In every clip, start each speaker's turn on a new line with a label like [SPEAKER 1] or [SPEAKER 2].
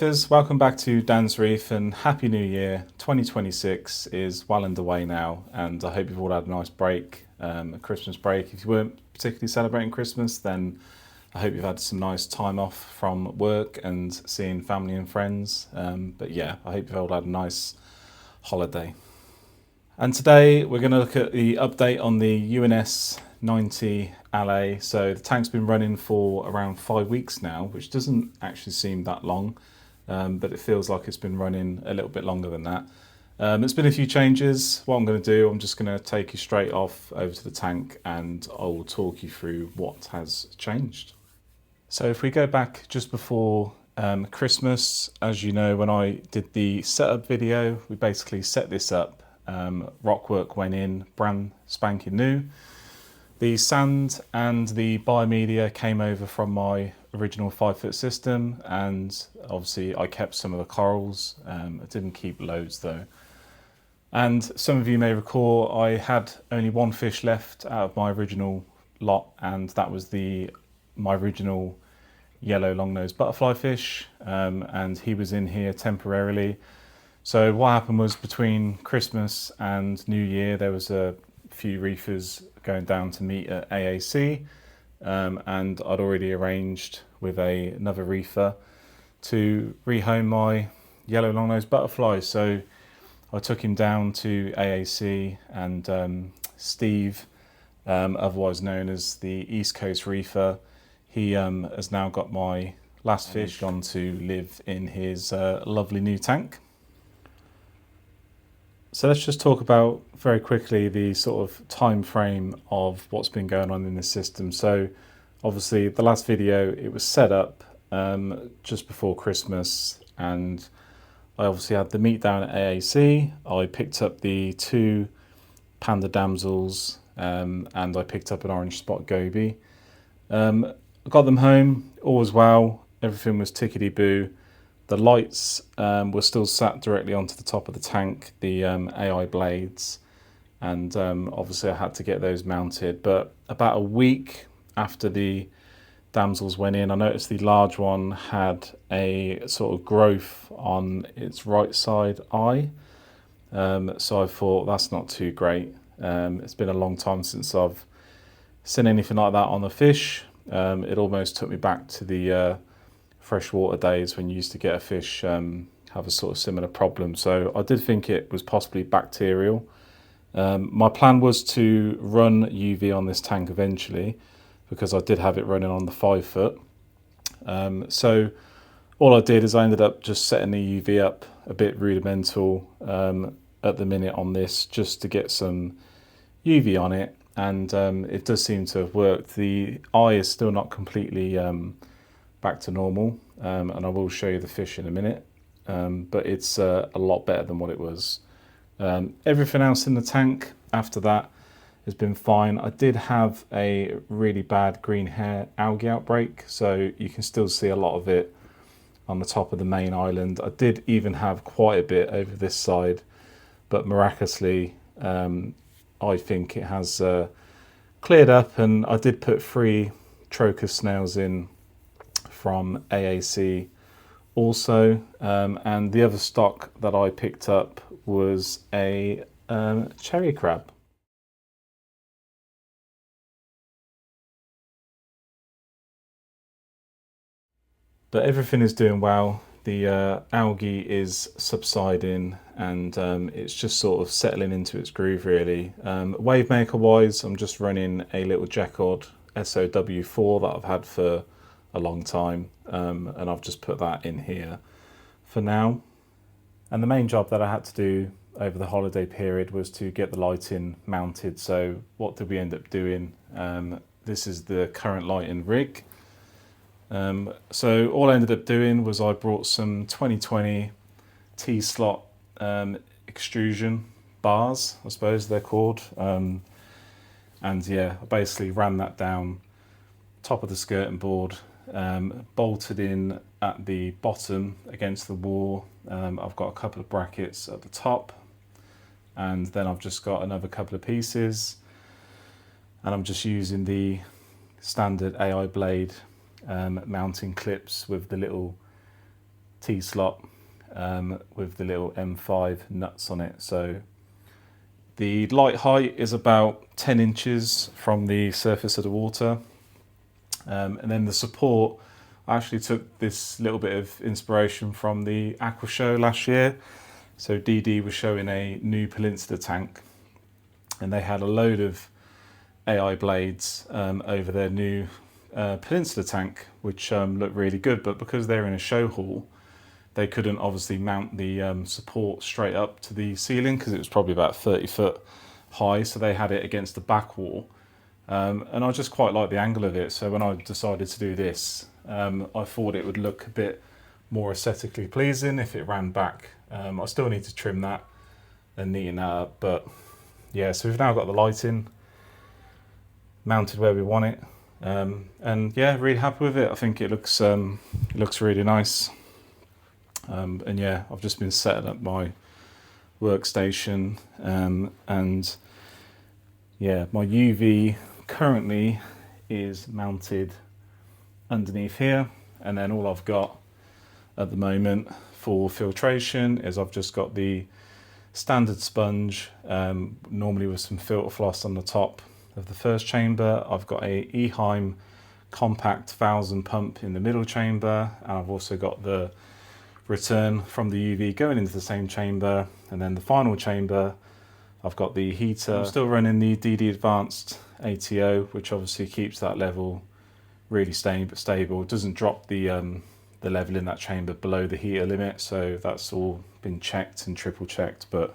[SPEAKER 1] Reefers, welcome back to Dan's Reef and Happy New Year. 2026 is well underway now, and I hope you've all had a nice break, a Christmas break. If you weren't particularly celebrating Christmas, then I hope you've had some nice time off from work and seeing family and friends. But yeah, I hope you've all had a nice holiday. And today we're going to look at the update on the UNS 90LA. So the tank's been running for around 5 weeks now, which doesn't actually seem that long, but it feels like it's been running a little bit longer than that. There's been a few changes. What I'm going to do, I'm just going to take you straight off over to the tank and I will talk you through what has changed. So if we go back just before Christmas, as you know, when I did the setup video, we basically set this up. Rockwork went in brand spanking new. The sand and the biomedia came over from my original 5-foot system, and obviously I kept some of the corals. I didn't keep loads though. And some of you may recall I had only one fish left out of my original lot, and that was my original yellow long-nosed butterfly fish, and he was in here temporarily. So what happened was, between Christmas and New Year, there was a few reefers going down to meet at AAC, and I'd already arranged with another reefer to rehome my yellow long-nosed butterfly. So I took him down to AAC, and Steve, otherwise known as the East Coast Reefer, he has now got my last fish gone to live in his lovely new tank. So let's just talk about very quickly the sort of time frame of what's been going on in the system. So obviously the last video, it was set up just before Christmas, and I obviously had the meet down at AAC. I picked up the 2 panda damsels, and I picked up an orange spot goby. I got them home, all was well, everything was tickety-boo. The lights were still sat directly onto the top of the tank, the AI blades, and obviously I had to get those mounted. But about a week after the damsels went in, I noticed the large one had a sort of growth on its right side eye. So I thought, that's not too great. It's been a long time since I've seen anything like that on a fish. It almost took me back to the freshwater days when you used to get a fish have a sort of similar problem. So I did think it was possibly bacterial. My plan was to run UV on this tank eventually, because I did have it running on the 5-foot. So all I did is I ended up just setting the UV up a bit rudimental at the minute on this, just to get some UV on it, and it does seem to have worked. The eye is still not completely back to normal, and I will show you the fish in a minute, but it's a lot better than what it was. Everything else in the tank after that has been fine. I did have a really bad green hair algae outbreak, so you can still see a lot of it on the top of the main island. I did even have quite a bit over this side, but miraculously I think it has cleared up, and I did put 3 trochus snails in from AAC also, and the other stock that I picked up was a cherry crab. But everything is doing well. The algae is subsiding, and it's just sort of settling into its groove really. Wave maker wise, I'm just running a little Jacquard SOW4 that I've had for a long time, and I've just put that in here for now. And the main job that I had to do over the holiday period was to get the lighting mounted. So what did we end up doing? This is the current lighting rig. So all I ended up doing was I brought some 2020 T-slot extrusion bars, I suppose they're called, and yeah, I basically ran that down top of the skirting board, bolted in at the bottom against the wall. I've got a couple of brackets at the top, and then I've just got another couple of pieces, and I'm just using the standard AI blade mounting clips with the little T-slot with the little M5 nuts on it. So the light height is about 10 inches from the surface of the water. And then the support, I actually took this little bit of inspiration from the Aqua Show last year. So DD was showing a new Peninsula tank, and they had a load of AI blades over their new Peninsula tank, which looked really good, but because they're in a show hall, they couldn't obviously mount the support straight up to the ceiling because it was probably about 30 foot high, so they had it against the back wall. And I just quite like the angle of it, so when I decided to do this, I thought it would look a bit more aesthetically pleasing if it ran back. I still need to trim that and neaten that up, but yeah, so we've now got the lighting mounted where we want it, and yeah, really happy with it. I think it looks really nice. And yeah, I've just been setting up my workstation, and yeah, my UV currently is mounted underneath here, and then all I've got at the moment for filtration is I've just got the standard sponge, normally with some filter floss on the top of the first chamber. I've got a Rehoming compact valves and pump in the middle chamber, and I've also got the return from the UV going into the same chamber, and then the final chamber I've got the heater. I'm still running the DD Advanced ATO, which obviously keeps that level really stable. It doesn't drop the level in that chamber below the heater limit, so that's all been checked and triple checked. But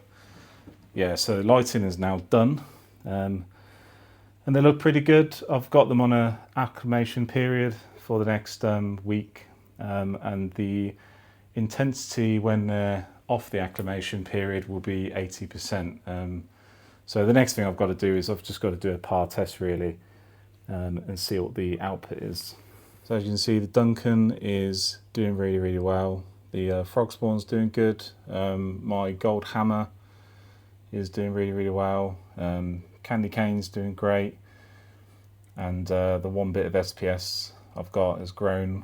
[SPEAKER 1] yeah, so lighting is now done, and they look pretty good. I've got them on a acclimation period for the next week, and the intensity when they're off the acclimation period will be 80%. So the next thing I've got to do is I've just got to do a par test really, and see what the output is. So as you can see, the Duncan is doing really, really well. The frog spawn's doing good. My gold hammer is doing really, really well. Candy cane's doing great. And the 1 bit of SPS I've got has grown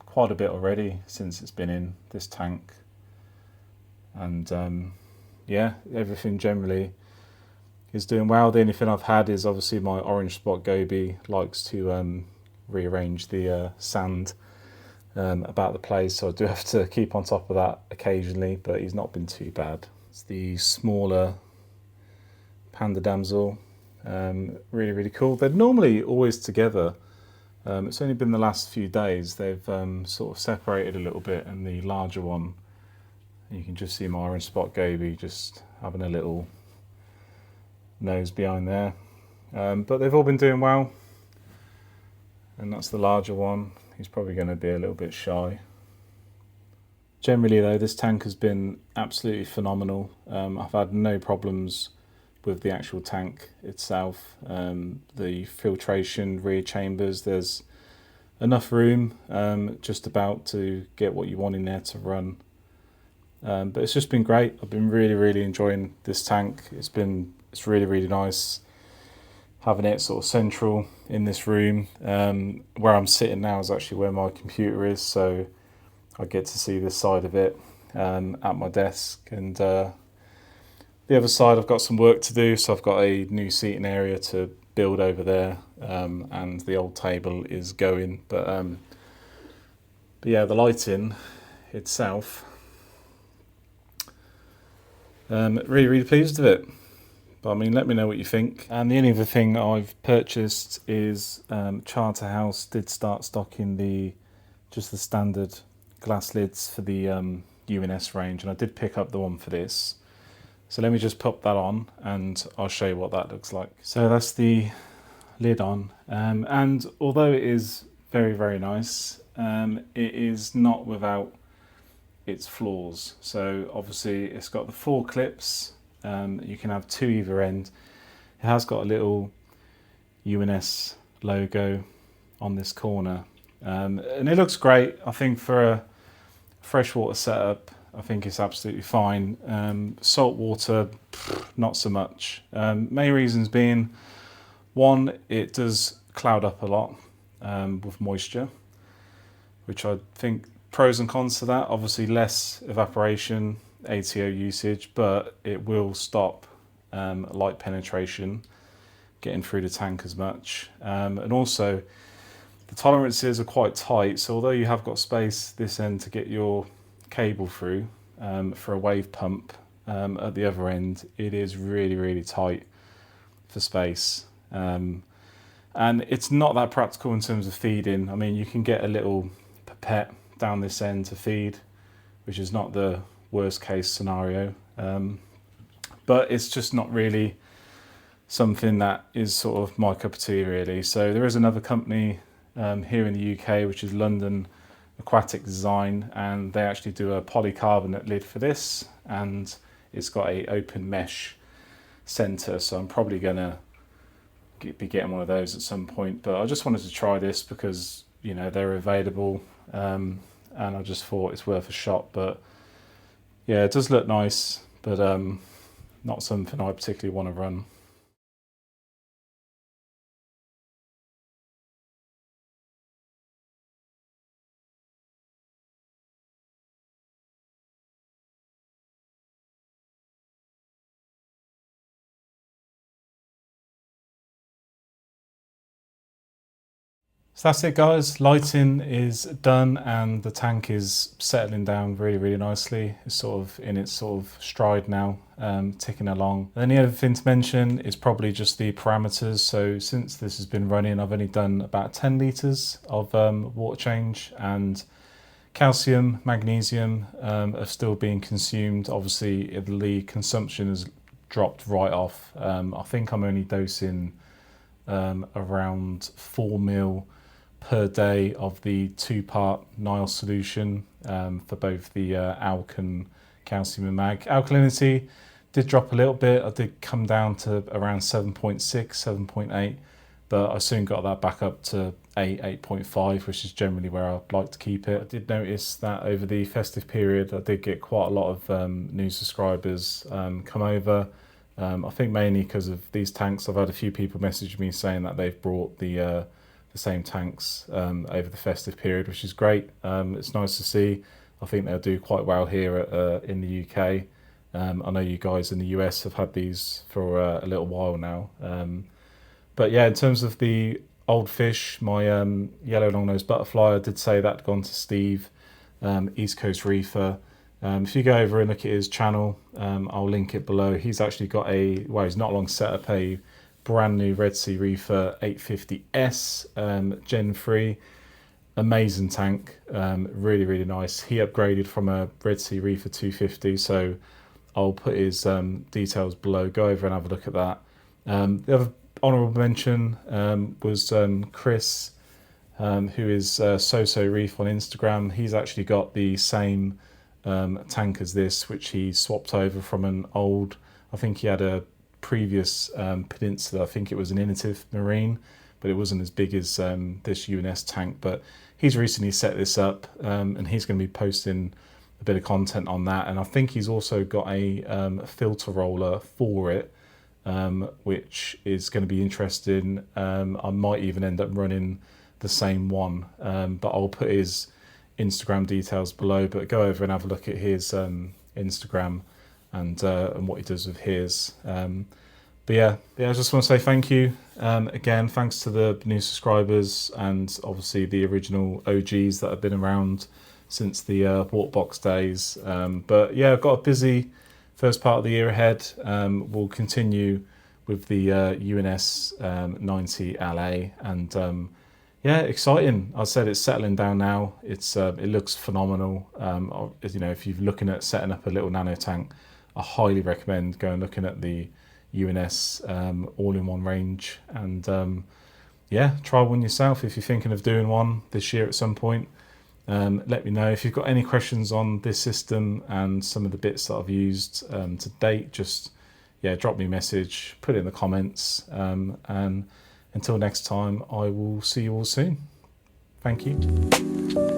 [SPEAKER 1] quite a bit already since it's been in this tank. And yeah, everything generally is doing well. The only thing I've had is obviously my orange spot goby likes to rearrange the sand about the place, so I do have to keep on top of that occasionally, but he's not been too bad. It's the smaller panda damsel, really, really cool. They're normally always together. It's only been the last few days they've sort of separated a little bit, and the larger one, you can just see my orange spot goby just having a little nose behind there. But they've all been doing well, and that's the larger one. He's probably going to be a little bit shy. Generally though, this tank has been absolutely phenomenal. I've had no problems with the actual tank itself. The filtration rear chambers, there's enough room just about to get what you want in there to run. But it's just been great. I've been really, really enjoying this tank. It's really, really nice having it sort of central in this room. Where I'm sitting now is actually where my computer is, so I get to see this side of it at my desk. And the other side, I've got some work to do, so I've got a new seating area to build over there, and the old table is going. But yeah, the lighting itself, really, really pleased with it. But I mean, let me know what you think. And the only other thing I've purchased is Charterhouse did start stocking just the standard glass lids for the UNS range, and I did pick up the one for this. So let me just pop that on and I'll show you what that looks like. So that's the lid on, and although it is very, very nice, it is not without its flaws. So obviously it's got the 4 clips. You can have 2 either end. It has got a little UNS logo on this corner, and it looks great. I think for a freshwater setup, I think it's absolutely fine. Saltwater, not so much. Main reasons being, one, it does cloud up a lot with moisture, which I think pros and cons to that. Obviously less evaporation, ATO usage, but it will stop light penetration getting through the tank as much. And also the tolerances are quite tight, so although you have got space this end to get your cable through for a wave pump, at the other end it is really tight for space. And it's not that practical in terms of feeding. I mean, you can get a little pipette down this end to feed, which is not the worst case scenario, but it's just not really something that is sort of my cup of tea really. So there is another company here in the UK, which is London Aquatic Design, and they actually do a polycarbonate lid for this, and it's got a open mesh center, so I'm probably gonna be getting one of those at some point. But I just wanted to try this because, you know, they're available, and I just thought it's worth a shot. But yeah, it does look nice, but not something I particularly want to run. So that's it guys, lighting is done and the tank is settling down really nicely. It's sort of in its sort of stride now, ticking along. And the other thing to mention is probably just the parameters. So since this has been running, I've only done about 10 litres of water change, and calcium, magnesium are still being consumed. Obviously the consumption has dropped right off. I think I'm only dosing around 4 mil per day of the 2-part Nile solution for both the alk and calcium and mag. Alkalinity did drop a little bit. I did come down to around 7.6, 7.8, but I soon got that back up to 8, 8.5, which is generally where I'd like to keep it. I did notice that over the festive period, I did get quite a lot of new subscribers come over. I think mainly because of these tanks. I've had a few people message me saying that they've brought the same tanks over the festive period, which is great. It's nice to see. I think they'll do quite well here in the UK. I know you guys in the US have had these for a little while now. But yeah, in terms of the old fish, my yellow long-nosed butterfly, I did say that gone to Steve, East Coast Reefer. If you go over and look at his channel, I'll link it below. He's actually got he's not long set up a brand new Red Sea Reefer 850S Gen 3. Amazing tank, really nice. He upgraded from a Red Sea Reefer 250, so I'll put his details below. Go over and have a look at that. The other honourable mention was Chris, who is So Reef on Instagram. He's actually got the same tank as this, which he swapped over from an old, I think he had a previous Peninsula, I think it was an Innovative Marine, but it wasn't as big as this UNS tank. But he's recently set this up, and he's going to be posting a bit of content on that. And I think he's also got a filter roller for it, which is going to be interesting. I might even end up running the same one, but I'll put his Instagram details below. But go over and have a look at his Instagram and what he does with his. But yeah, I just want to say thank you again. Thanks to the new subscribers and obviously the original OGs that have been around since the Walkbox days. But yeah, I've got a busy first part of the year ahead. We'll continue with the UNS 90LA, and yeah, exciting. I said it's settling down now. It looks phenomenal. You know, if you're looking at setting up a little nano tank, I highly recommend going looking at the UNS all-in-one range, and yeah, try one yourself if you're thinking of doing one this year at some point. Let me know if you've got any questions on this system and some of the bits that I've used to date. Just yeah, drop me a message, put it in the comments, and until next time, I will see you all soon. Thank you.